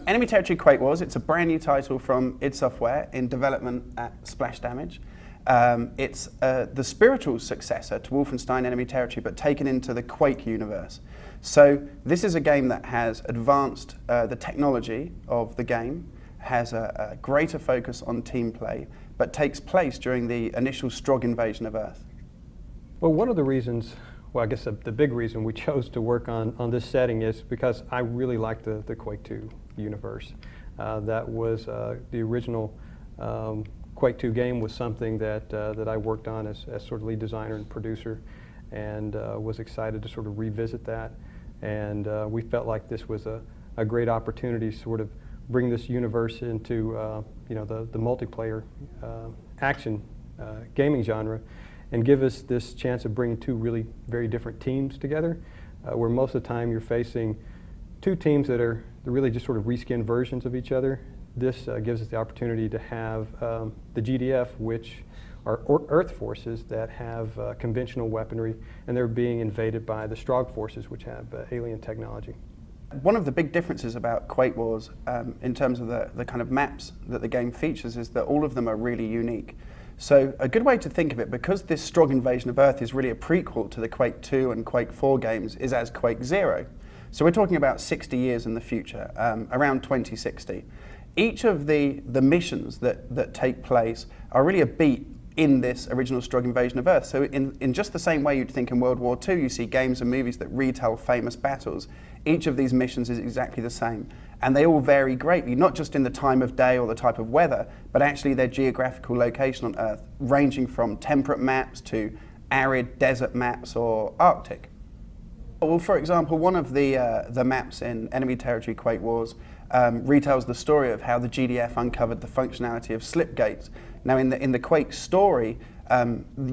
Enemy Territory Quake Wars, it's a brand new title from id Software in development at Splash Damage. It's the spiritual successor to Wolfenstein Enemy Territory, but taken into the Quake universe. So this is a game that has advanced the technology of the game, has a greater focus on team play, but takes place during the initial Strogg invasion of Earth. Well, one of the reasons, well, I guess the big reason we chose to work on this setting is because I really like the Quake 2 universe. That was the original Quake 2 game was something that I worked on as sort of lead designer and producer, and was excited to sort of revisit that. And we felt like this was a great opportunity to sort of bring this universe into you know, the multiplayer action gaming genre, and give us this chance of bringing two really very different teams together, where most of the time you're facing two teams that are really just sort of reskinned versions of each other. This gives us the opportunity to have the GDF, which are Earth forces that have conventional weaponry, and they're being invaded by the Strogg forces, which have alien technology. One of the big differences about Quake Wars in terms of the kind of maps that the game features is that all of them are really unique. So a good way to think of it, because this Strogg invasion of Earth is really a prequel to the Quake 2 and Quake 4 games, is as Quake 0. So we're talking about 60 years in the future, around 2060. Each of the missions that take place are really a beat in this original Strogg invasion of Earth. So in just the same way you'd think in World War II, you see games and movies that retell famous battles, each of these missions is exactly the same. And they all vary greatly, not just in the time of day or the type of weather, but actually their geographical location on Earth, ranging from temperate maps to arid desert maps or Arctic. Well, for example, one of the maps in Enemy Territory Quake Wars retells the story of how the GDF uncovered the functionality of slip gates. Now, in the Quake story,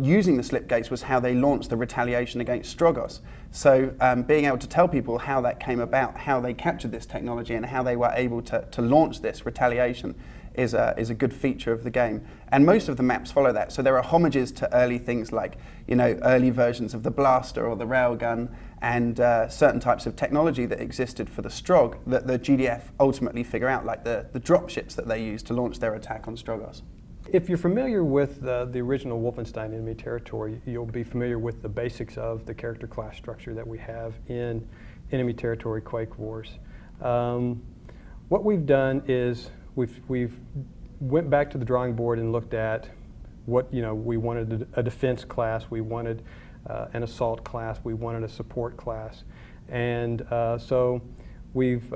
using the slip gates was how they launched the retaliation against Strogos. So being able to tell people how that came about, how they captured this technology, and how they were able to launch this retaliation is a good feature of the game. And most of the maps follow that. So there are homages to early things like, you know, early versions of the blaster or the railgun, and certain types of technology that existed for the Strogg that the GDF ultimately figure out, like the dropships that they use to launch their attack on Strogos. If you're familiar with the original Wolfenstein Enemy Territory, you'll be familiar with the basics of the character class structure that we have in Enemy Territory Quake Wars. What we've done is we've went back to the drawing board and looked at what, you know, we wanted a defense class, we wanted an assault class, we wanted a support class, and so we've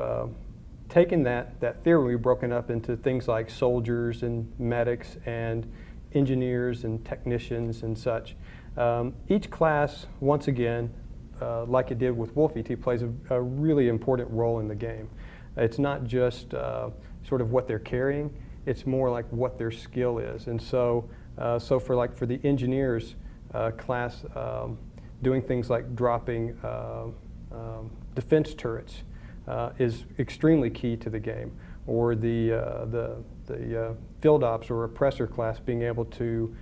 taken that theory, we've broken up into things like soldiers and medics and engineers and technicians and such. Each class, once again, like it did with Wolf-E-3, plays a really important role in the game. It's not just sort of what they're carrying, it's more like what their skill is. And so, for the engineers class, doing things like dropping defense turrets is extremely key to the game. Or the field ops or oppressor class being able to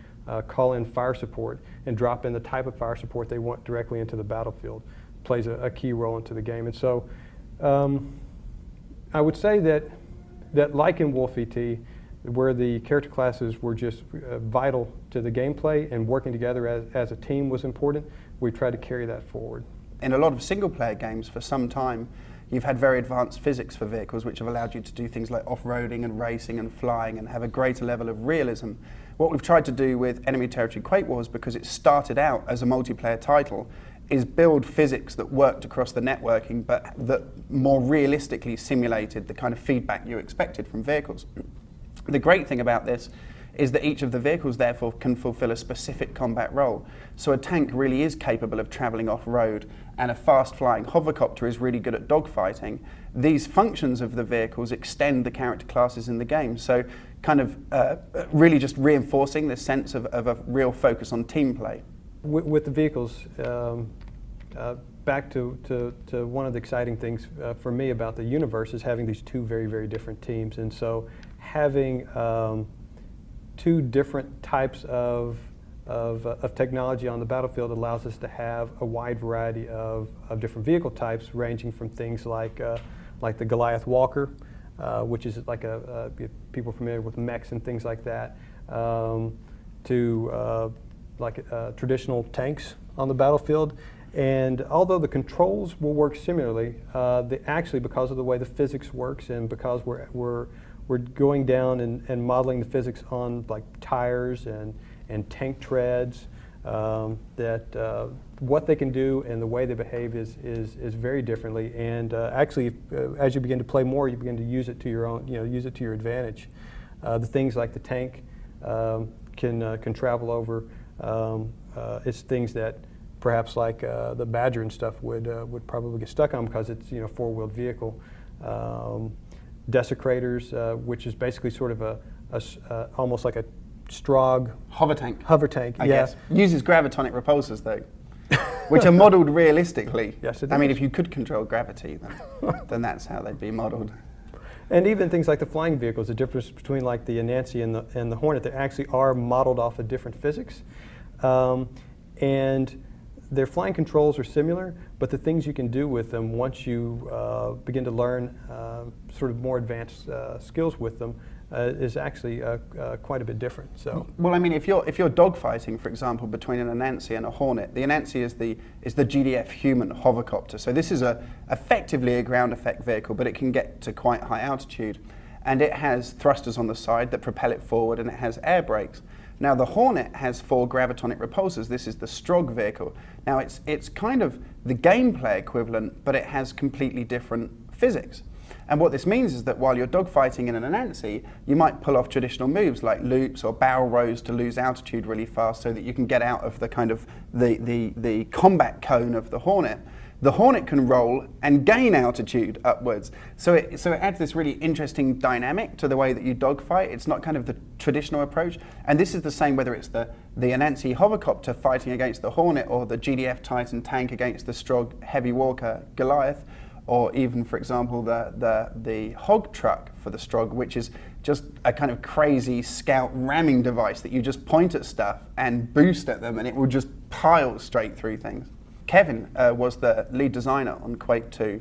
call in fire support and drop in the type of fire support they want directly into the battlefield plays a key role into the game. And so I would say that like in Wolf-E-3, where the character classes were just vital to the gameplay and working together as a team was important, we tried to carry that forward. In a lot of single-player games for some time, you've had very advanced physics for vehicles which have allowed you to do things like off-roading and racing and flying and have a greater level of realism. What we've tried to do with Enemy Territory Quake Wars, because it started out as a multiplayer title, is build physics that worked across the networking but that more realistically simulated the kind of feedback you expected from vehicles. The great thing about this is that each of the vehicles therefore can fulfill a specific combat role. So a tank really is capable of traveling off-road, and a fast-flying hovercopter is really good at dogfighting. These functions of the vehicles extend the character classes in the game, so kind of really just reinforcing this sense of a real focus on team play. With the vehicles, back to one of the exciting things for me about the universe is having these two very, very different teams. And so having two different types of technology on the battlefield allows us to have a wide variety of different vehicle types, ranging from things like the Goliath Walker which is like people familiar with mechs and things like that, to traditional tanks on the battlefield. And although the controls will work similarly, actually, because of the way the physics works and because we're going down and modeling the physics on like tires and tank treads, that what they can do and the way they behave is very differently. And actually, as you begin to play more, you begin to use it to your own, use it to your advantage. The things like the tank can travel over. It's things that perhaps like the Badger and stuff would probably get stuck on because it's four-wheeled vehicle. Desecrators, which is basically sort of almost like a Strog hover tank. I guess. Uses gravitonic repulsors though, which are modelled realistically. Yes, it I mean, is. if you could control gravity, then that's how they'd be modelled. And even things like the flying vehicles, the difference between like the Anansi and the Hornet, they actually are modeled off of different physics. And their flying controls are similar, but the things you can do with them once you begin to learn sort of more advanced skills with them is actually quite a bit different. So, well, I mean, if you're dogfighting, for example, between an Anansi and a Hornet, the Anansi is the GDF human hovercopter. So this is effectively a ground effect vehicle, but it can get to quite high altitude, and it has thrusters on the side that propel it forward, and it has air brakes. Now the Hornet has 4 gravitonic repulsors. This is the Strog vehicle. Now it's kind of the gameplay equivalent, but it has completely different physics. And what this means is that while you're dogfighting in an Anansi, you might pull off traditional moves like loops or barrel rolls to lose altitude really fast so that you can get out of the kind of the combat cone of the Hornet. The Hornet can roll and gain altitude upwards. So it adds this really interesting dynamic to the way that you dogfight. It's not kind of the traditional approach. And this is the same whether it's the Anansi hovercopter fighting against the Hornet or the GDF Titan tank against the Strog Heavy Walker Goliath, or even, for example, the hog truck for the Strog, which is just a kind of crazy scout ramming device that you just point at stuff and boost at them and it will just pile straight through things. Kevin was the lead designer on Quake 2,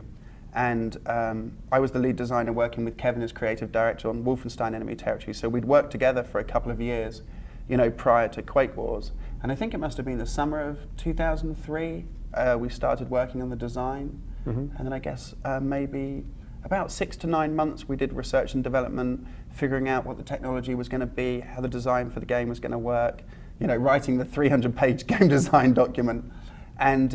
and I was the lead designer working with Kevin as creative director on Wolfenstein Enemy Territory. So we'd worked together for a couple of years, prior to Quake Wars. And I think it must have been the summer of 2003 we started working on the design. Mm-hmm. And then I guess maybe about 6 to 9 months we did research and development, figuring out what the technology was going to be, how the design for the game was going to work, writing the 300-page game design document. And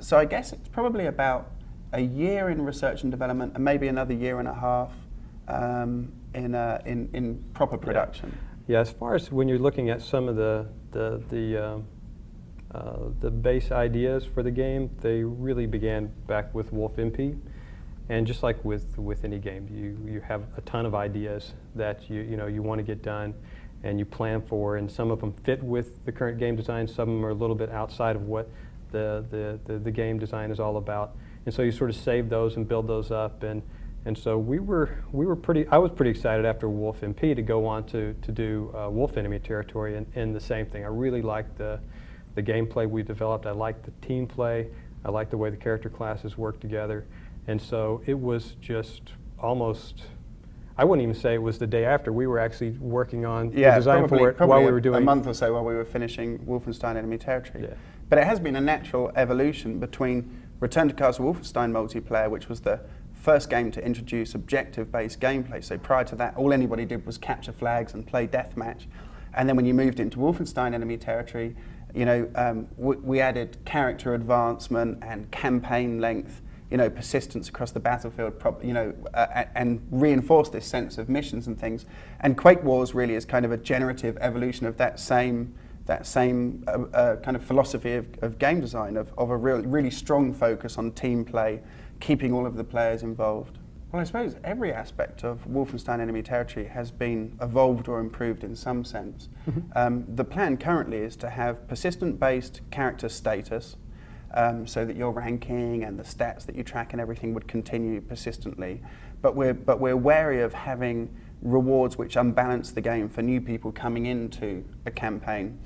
so I guess it's probably about a year in research and development and maybe another year and a half in proper production. Yeah, as far as when you're looking at some of the base ideas for the game, they really began back with Wolf MP. And just like with any game, you have a ton of ideas that you want to get done and you plan for, and some of them fit with the current game design, some of them are a little bit outside of what the game design is all about. And so you sort of save those and build those up, and so I was pretty excited after Wolf MP to go on to do Wolf Enemy Territory and the same thing. I really liked the gameplay we developed. I liked the team play. I liked the way the character classes work together. And so it was just almost, I wouldn't even say it was the day after. We were actually working on the design for it while we were doing a month or so while we were finishing Wolfenstein Enemy Territory. Yeah. But it has been a natural evolution between Return to Castle Wolfenstein multiplayer, which was the first game to introduce objective-based gameplay. So prior to that, all anybody did was capture flags and play deathmatch. And then when you moved into Wolfenstein Enemy Territory, we added character advancement and campaign length, persistence across the battlefield, and reinforced this sense of missions and things. And Quake Wars really is kind of a generative evolution of that same kind of philosophy of game design, of a really strong focus on team play, keeping all of the players involved. Well, I suppose every aspect of Wolfenstein Enemy Territory has been evolved or improved in some sense. Mm-hmm. The plan currently is to have persistent-based character status, so that your ranking and the stats that you track and everything would continue persistently. But we're wary of having rewards which unbalance the game for new people coming into a campaign.